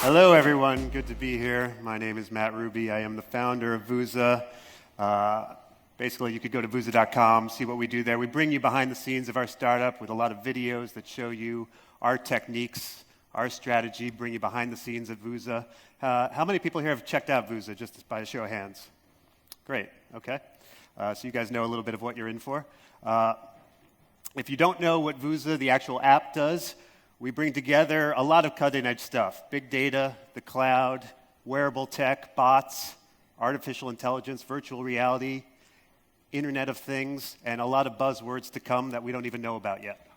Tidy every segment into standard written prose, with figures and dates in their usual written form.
Hello, everyone. Good to be here. My name is Matt Ruby. I am the founder of Vooza. Basically, you could go to Vooza.com, see what we do there. We bring you behind the scenes of our startup with a lot of videos that show you our techniques, our strategy, bring you behind the scenes at Vooza. How many people here have checked out Vooza, just by a show of hands? Great, okay. So you guys know a little bit of what you're in for. If you don't know what Vooza, the actual app, does, we bring together a lot of cutting-edge stuff. Big data, the cloud, wearable tech, bots, artificial intelligence, virtual reality, Internet of Things, and a lot of buzzwords to come that we don't even know about yet.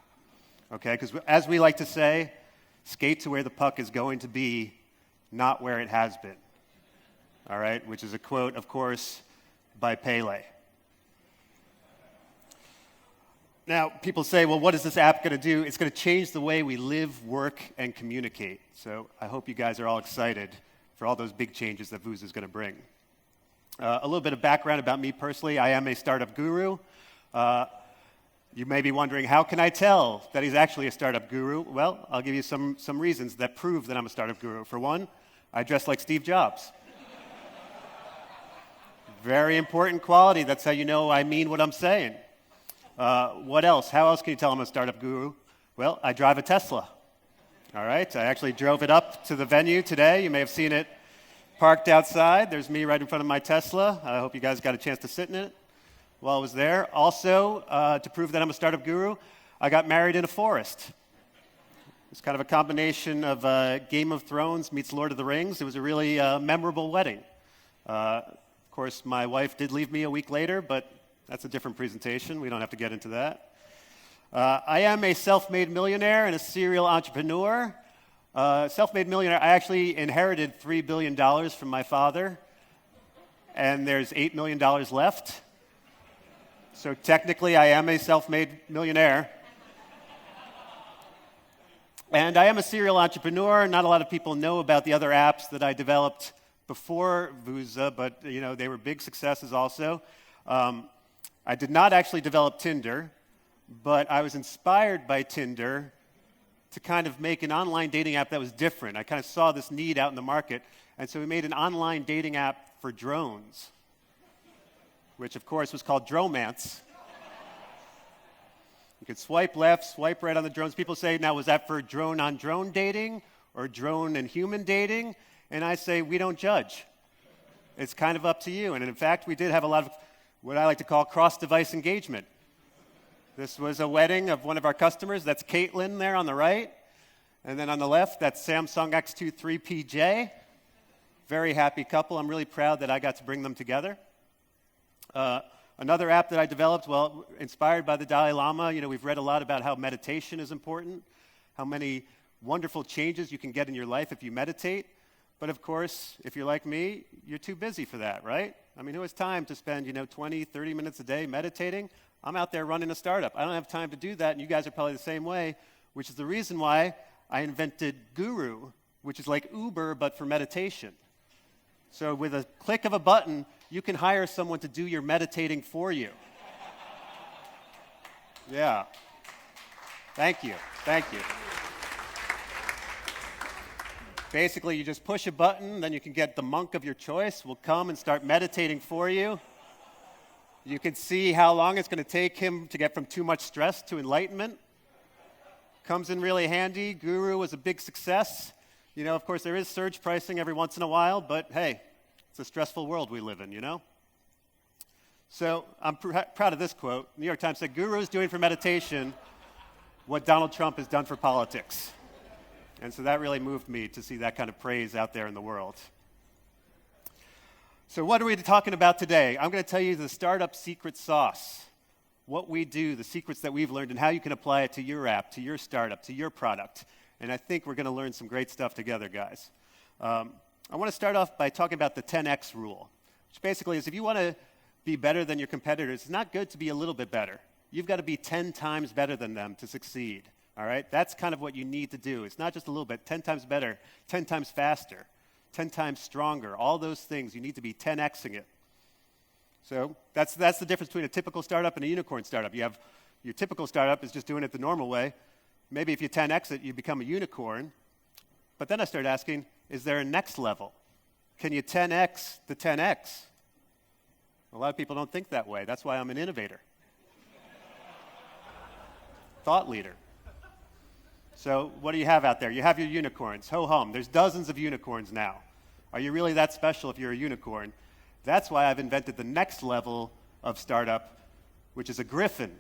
Okay, because as we like to say, skate to where the puck is going to be, not where it has been. All right, which is a quote, of course, by Pele. Now, people say, well, what is this app going to do? It's going to change the way we live, work, and communicate. So I hope you guys are all excited for all those big changes that Vooza is going to bring. A little bit of background about me personally. I am a startup guru. You may be wondering, how can I tell that he's actually a startup guru? Well, I'll give you some reasons that prove that I'm a startup guru. For one, I dress like Steve Jobs. Very important quality. That's how you know I mean what I'm saying. What else? How else can you tell I'm a startup guru? Well, I drive a Tesla. All right? I actually drove it up to the venue today. You may have seen it parked outside. There's me right in front of my Tesla. I hope you guys got a chance to sit in it while I was there. Also, to prove that I'm a startup guru, I got married in a forest. It's kind of a combination of Game of Thrones meets Lord of the Rings. It was a really memorable wedding. Of course, my wife did leave me a week later, but that's a different presentation. We don't have to get into that. I am a self-made millionaire and a serial entrepreneur. Self-made millionaire, I actually inherited $3 billion from my father, and there's $8 million left. So technically, I am a self-made millionaire. And I am a serial entrepreneur. Not a lot of people know about the other apps that I developed before Vooza, but they were big successes also. I did not actually develop Tinder, but I was inspired by Tinder to kind of make an online dating app that was different. I kind of saw this need out in the market, and so we made an online dating app for drones, which of course was called Dromance. You could swipe left, swipe right on the drones. People say, now was that for drone-on-drone dating or drone and human dating? And I say, we don't judge. It's kind of up to you. And in fact, we did have a lot of what I like to call cross-device engagement. This was a wedding of one of our customers. That's Caitlin there on the right. And then on the left, that's Samsung X2 3PJ. Very happy couple. I'm really proud that I got to bring them together. Another app that I developed, well, inspired by the Dalai Lama. We've read a lot about how meditation is important, how many wonderful changes you can get in your life if you meditate. But of course, if you're like me, you're too busy for that, right? I mean, who has time to spend, 20, 30 minutes a day meditating? I'm out there running a startup. I don't have time to do that, and you guys are probably the same way, which is the reason why I invented Guru, which is like Uber, but for meditation. So with a click of a button, you can hire someone to do your meditating for you. Yeah. Thank you. Thank you. Basically, you just push a button, then you can get the monk of your choice will come and start meditating for you. You can see how long it's going to take him to get from too much stress to enlightenment. Comes in really handy. Guru was a big success. Of course, there is surge pricing every once in a while, but hey, it's a stressful world we live in, So I'm proud of this quote. New York Times said, Guru is doing for meditation what Donald Trump has done for politics. And so that really moved me to see that kind of praise out there in the world. So what are we talking about today? I'm going to tell you the startup secret sauce, what we do, the secrets that we've learned, and how you can apply it to your app, to your startup, to your product. And I think we're going to learn some great stuff together, guys. I want to start off by talking about the 10x rule, which basically is if you want to be better than your competitors, it's not good to be a little bit better. You've got to be 10 times better than them to succeed. All right? That's kind of what you need to do. It's not just a little bit, 10 times better, 10 times faster, 10 times stronger. All those things, you need to be 10xing it. So that's the difference between a typical startup and a unicorn startup. You have your typical startup is just doing it the normal way. Maybe if you 10x it, you become a unicorn. But then I started asking, is there a next level? Can you 10x the 10x? A lot of people don't think that way. That's why I'm an innovator. Thought leader. So what do you have out there? You have your unicorns. Ho-hum. There's dozens of unicorns now. Are you really that special if you're a unicorn? That's why I've invented the next level of startup, which is a griffin.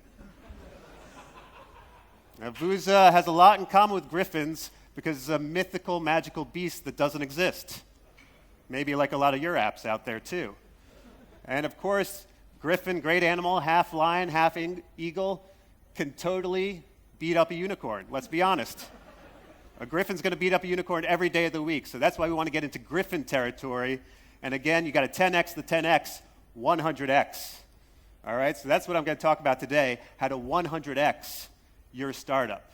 Now, Vooza has a lot in common with griffins because it's a mythical, magical beast that doesn't exist. Maybe like a lot of your apps out there, too. And of course, griffin, great animal, half lion, half eagle, can totally beat up a unicorn. Let's be honest. A griffin's going to beat up a unicorn every day of the week. So that's why we want to get into griffin territory. And again, you got to 10x the 10x, 100x. All right, so that's what I'm going to talk about today, how to 100x your startup.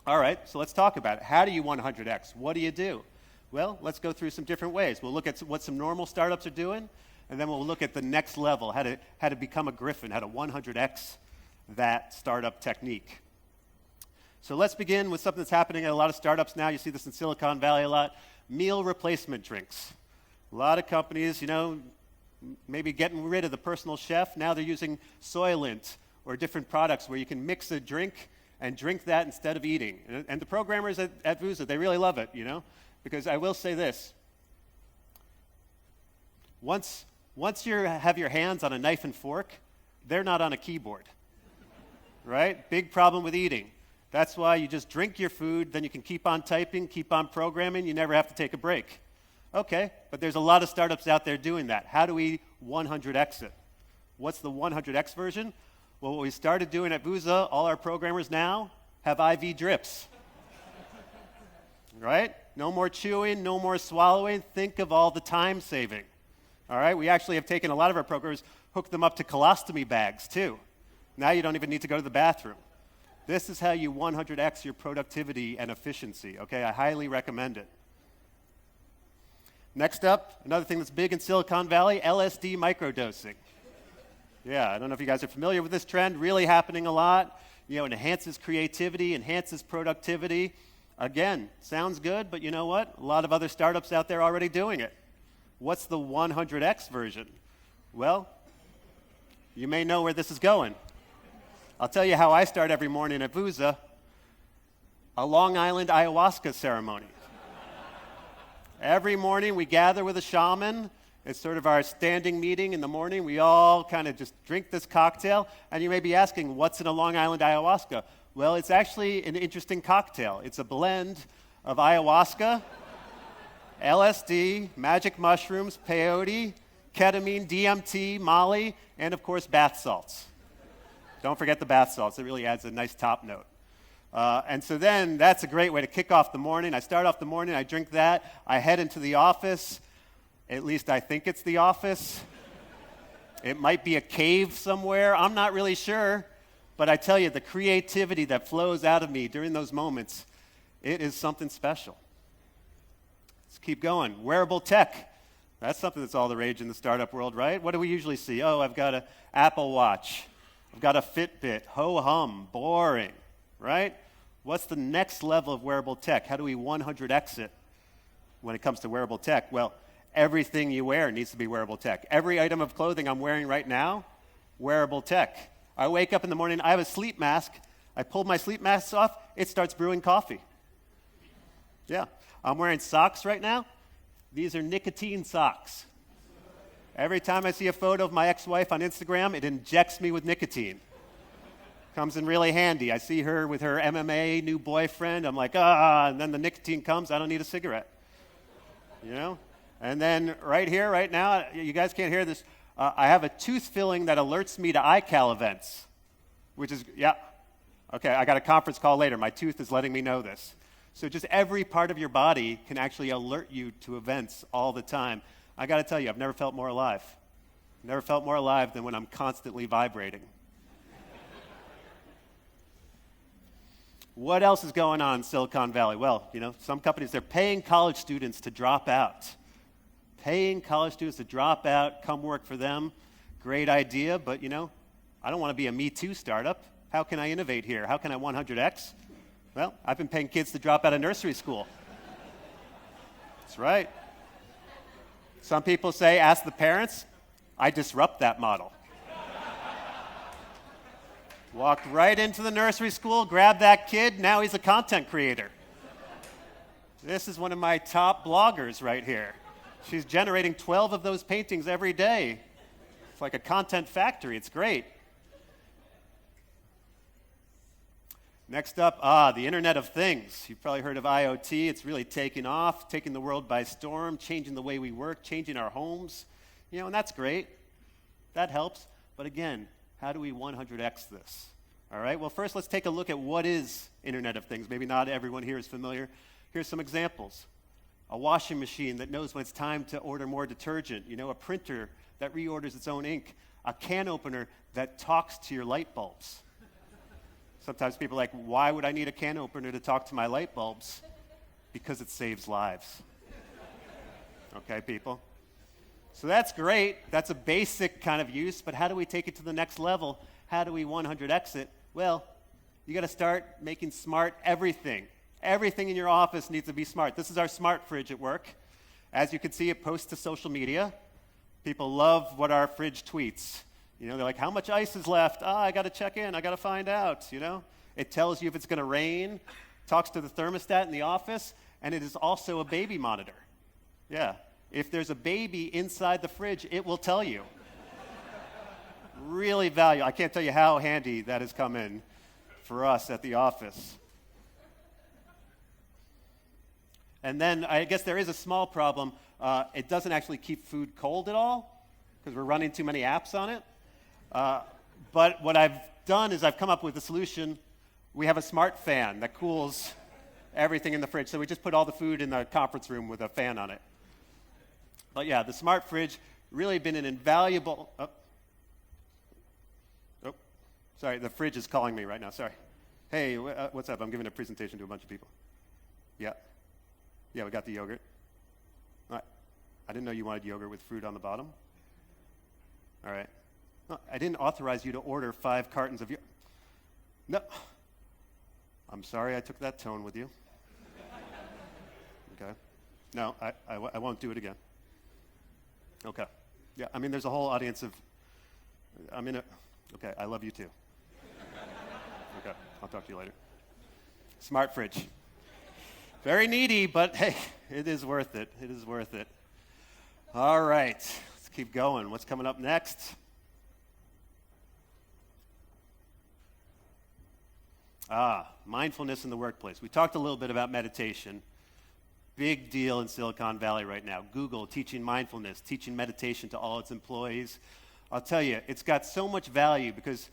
All right, so let's talk about it. How do you 100x? What do you do? Well, let's go through some different ways. We'll look at what some normal startups are doing, and then we'll look at the next level, how to become a griffin, how to 100x that startup technique. So let's begin with something that's happening at a lot of startups now. You see this in Silicon Valley a lot, meal replacement drinks. A lot of companies, maybe getting rid of the personal chef. Now they're using Soylent or different products where you can mix a drink and drink that instead of eating. And the programmers at Vooza, they really love it, because I will say this. Once you have your hands on a knife and fork, they're not on a keyboard, right? Big problem with eating. That's why you just drink your food, then you can keep on typing, keep on programming, you never have to take a break. Okay, but there's a lot of startups out there doing that. How do we 100x it? What's the 100x version? Well, what we started doing at Vooza, all our programmers now have IV drips. Right? No more chewing, no more swallowing. Think of all the time saving. All right, we actually have taken a lot of our programmers, hooked them up to colostomy bags too. Now you don't even need to go to the bathroom. This is how you 100x your productivity and efficiency, okay? I highly recommend it. Next up, another thing that's big in Silicon Valley, LSD microdosing. Yeah, I don't know if you guys are familiar with this trend, really happening a lot. It enhances creativity, enhances productivity. Again, sounds good, but you know what? A lot of other startups out there already doing it. What's the 100x version? Well, you may know where this is going. I'll tell you how I start every morning at Vooza, a Long Island ayahuasca ceremony. Every morning we gather with a shaman. It's sort of our standing meeting in the morning. We all kind of just drink this cocktail. And you may be asking, what's in a Long Island ayahuasca? Well, it's actually an interesting cocktail. It's a blend of ayahuasca, LSD, magic mushrooms, peyote, ketamine, DMT, Molly, and of course bath salts. Don't forget the bath salts. It really adds a nice top note. And so then that's a great way to kick off the morning. I start off the morning, I drink that, I head into the office. At least I think it's the office. It might be a cave somewhere. I'm not really sure. But I tell you, the creativity that flows out of me during those moments, it is something special. Let's keep going. Wearable tech. That's something that's all the rage in the startup world, right? What do we usually see? Oh, I've got an Apple Watch. I've got a Fitbit. Ho-hum. Boring, right? What's the next level of wearable tech? How do we 100x it when it comes to wearable tech? Well, everything you wear needs to be wearable tech. Every item of clothing I'm wearing right now, wearable tech. I wake up in the morning, I have a sleep mask. I pull my sleep mask off, it starts brewing coffee. Yeah. I'm wearing socks right now. These are nicotine socks. Every time I see a photo of my ex-wife on Instagram, it injects me with nicotine. Comes in really handy. I see her with her MMA new boyfriend. I'm like, and then the nicotine comes. I don't need a cigarette. And then right here, right now, you guys can't hear this. I have a tooth filling that alerts me to iCal events, which is, okay, I got a conference call later. My tooth is letting me know this. So just every part of your body can actually alert you to events all the time. I got to tell you, I've never felt more alive. Never felt more alive than when I'm constantly vibrating. What else is going on in Silicon Valley? Well, some companies, they're paying college students to drop out. Paying college students to drop out, come work for them. Great idea, but I don't want to be a Me Too startup. How can I innovate here? How can I 100x? Well, I've been paying kids to drop out of nursery school. That's right. Some people say, ask the parents. I disrupt that model. Walked right into the nursery school, grabbed that kid, now he's a content creator. This is one of my top bloggers right here. She's generating 12 of those paintings every day. It's like a content factory, it's great. Next up, the Internet of Things. You've probably heard of IoT. It's really taking off, taking the world by storm, changing the way we work, changing our homes. And that's great. That helps. But again, how do we 100x this? All right, well, first let's take a look at what is Internet of Things. Maybe not everyone here is familiar. Here's some examples. A washing machine that knows when it's time to order more detergent. A printer that reorders its own ink. A can opener that talks to your light bulbs. Sometimes people are like, why would I need a can opener to talk to my light bulbs? Because it saves lives. Okay, people? So that's great. That's a basic kind of use, but how do we take it to the next level? How do we 100x it? Well, you got to start making smart everything. Everything in your office needs to be smart. This is our smart fridge at work. As you can see, it posts to social media. People love what our fridge tweets. They're like, how much ice is left? I got to check in. I got to find out, It tells you if it's going to rain, talks to the thermostat in the office, and it is also a baby monitor. Yeah. If there's a baby inside the fridge, it will tell you. Really valuable. I can't tell you how handy that has come in for us at the office. And then I guess there is a small problem. It doesn't actually keep food cold at all because we're running too many apps on it. But what I've done is I've come up with a solution. We have a smart fan that cools everything in the fridge. So we just put all the food in the conference room with a fan on it. But yeah, the smart fridge really been an invaluable... sorry, the fridge is calling me right now, sorry. Hey, what's up? I'm giving a presentation to a bunch of people. Yeah, we got the yogurt. I didn't know you wanted yogurt with fruit on the bottom. All right. No, I didn't authorize you to order 5 cartons of yogurt. No. I'm sorry I took that tone with you. Okay. No, I won't do it again. Okay. Yeah, there's a whole audience of... Okay, I love you too. Okay, I'll talk to you later. Smart fridge. Very needy, but hey, it is worth it. It is worth it. All right, let's keep going. What's coming up next? Mindfulness in the workplace. We talked a little bit about meditation. Big deal in Silicon Valley right now. Google teaching mindfulness, teaching meditation to all its employees. I'll tell you, it's got so much value because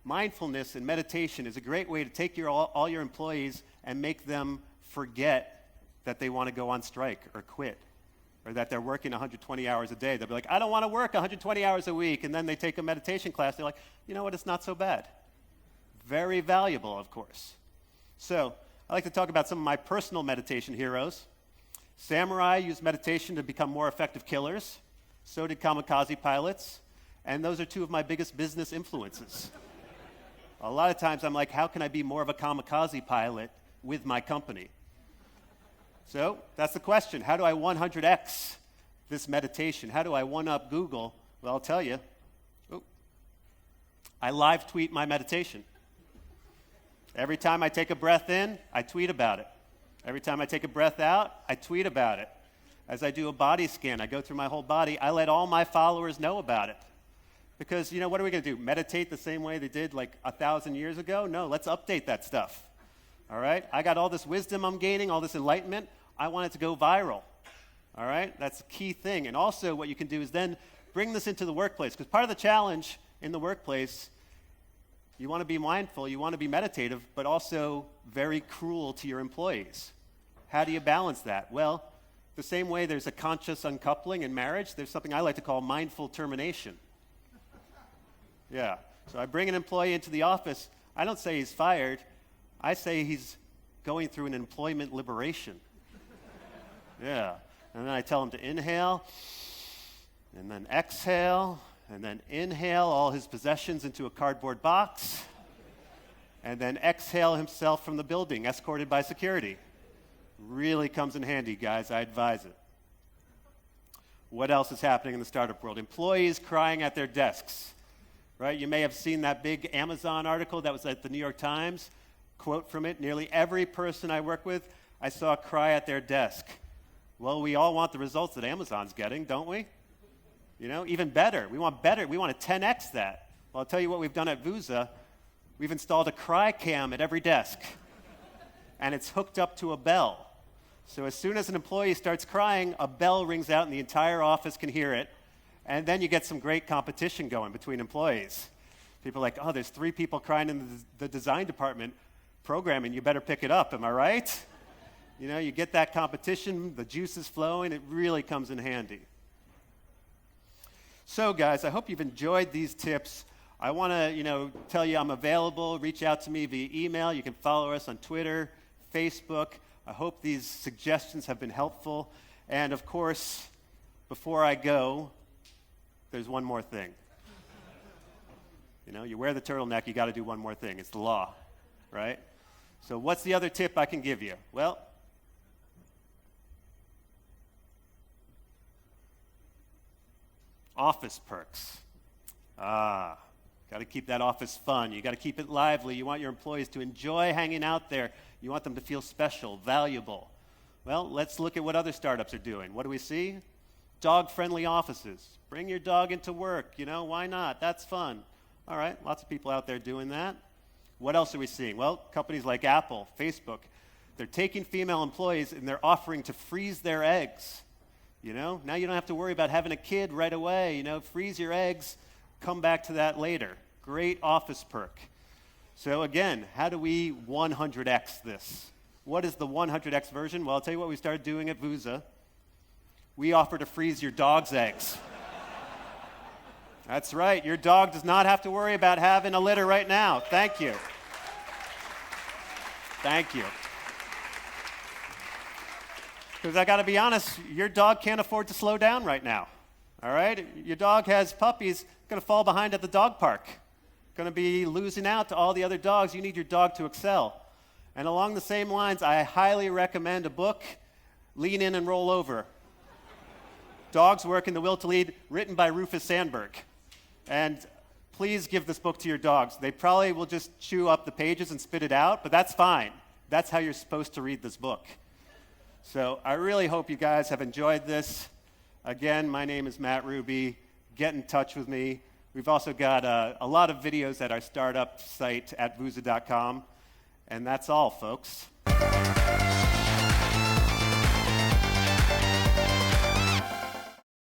mindfulness and meditation is a great way to take all your employees and make them forget that they want to go on strike or quit or that they're working 120 hours a day. They'll be like, I don't want to work 120 hours a week. And then they take a meditation class. They're like, you know what? It's not so bad. Very valuable, of course. So I like to talk about some of my personal meditation heroes. Samurai used meditation to become more effective killers. So did kamikaze pilots. And those are 2 of my biggest business influences. A lot of times I'm like, how can I be more of a kamikaze pilot with my company? So that's the question. How do I 100x this meditation? How do I one-up Google? Well, I'll tell you. I live tweet my meditation. Every time I take a breath in, I tweet about it. Every time I take a breath out, I tweet about it. As I do a body scan, I go through my whole body. I let all my followers know about it. Because, what are we going to do? Meditate the same way they did like 1,000 years ago? No, let's update that stuff. All right? I got all this wisdom I'm gaining, all this enlightenment. I want it to go viral. All right? That's a key thing. And also what you can do is then bring this into the workplace. Because part of the challenge in the workplace, you want to be mindful, you want to be meditative, but also very cruel to your employees. How do you balance that? Well, the same way there's a conscious uncoupling in marriage, there's something I like to call mindful termination. Yeah. So I bring an employee into the office. I don't say he's fired. I say he's going through an employment liberation. Yeah. And then I tell him to inhale, and then exhale, and then inhale all his possessions into a cardboard box, and then exhale himself from the building, escorted by security. Really comes in handy, guys. I advise it. What else is happening in the startup world? Employees crying at their desks, right? You may have seen that big Amazon article that was at the New York Times. Quote from it, nearly every person I work with, I saw cry at their desk. Well, we all want the results that Amazon's getting, don't we? You know, even better. We want better. We want to 10x that. Well, I'll tell you what we've done at Vooza. We've installed a cry cam at every desk, and it's hooked up to a bell. So as soon as an employee starts crying, a bell rings out and the entire office can hear it, and then you get some great competition going between employees. People are like, oh, there's 3 people crying in the design department programming, you better pick it up, am I right? You know, you get that competition, the juice is flowing, it really comes in handy. So guys, I hope you've enjoyed these tips. I want to, tell you I'm available. Reach out to me via email. You can follow us on Twitter, Facebook. I hope these suggestions have been helpful. And of course, before I go, there's one more thing. You wear the turtleneck, you got to do one more thing. It's the law, right? So what's the other tip I can give you? Well, office perks. Got to keep that office fun. You got to keep it lively. You want your employees to enjoy hanging out there. You want them to feel special, valuable. Well, let's look at what other startups are doing. What do we see? Dog-friendly offices. Bring your dog into work. Why not? That's fun. All right, lots of people out there doing that. What else are we seeing? Well, companies like Apple, Facebook, they're taking female employees and they're offering to freeze their eggs. Now you don't have to worry about having a kid right away. Freeze your eggs, come back to that later. Great office perk. So again, how do we 100x this? What is the 100x version? Well, I'll tell you what we started doing at Vooza. We offer to freeze your dog's eggs. That's right. Your dog does not have to worry about having a litter right now. Thank you. Thank you. Because I got to be honest, your dog can't afford to slow down right now. All right? Your dog has puppies, going to fall behind at the dog park. Going to be losing out to all the other dogs. You need your dog to excel. And along the same lines, I highly recommend a book, Lean In and Roll Over. Dogs Work and the Will to Lead, written by Rufus Sandberg. And please give this book to your dogs. They probably will just chew up the pages and spit it out, but that's fine. That's how you're supposed to read this book. So I really hope you guys have enjoyed this. Again, my name is Matt Ruby. Get in touch with me. We've also got a lot of videos at our startup site at Vooza.com. And that's all, folks.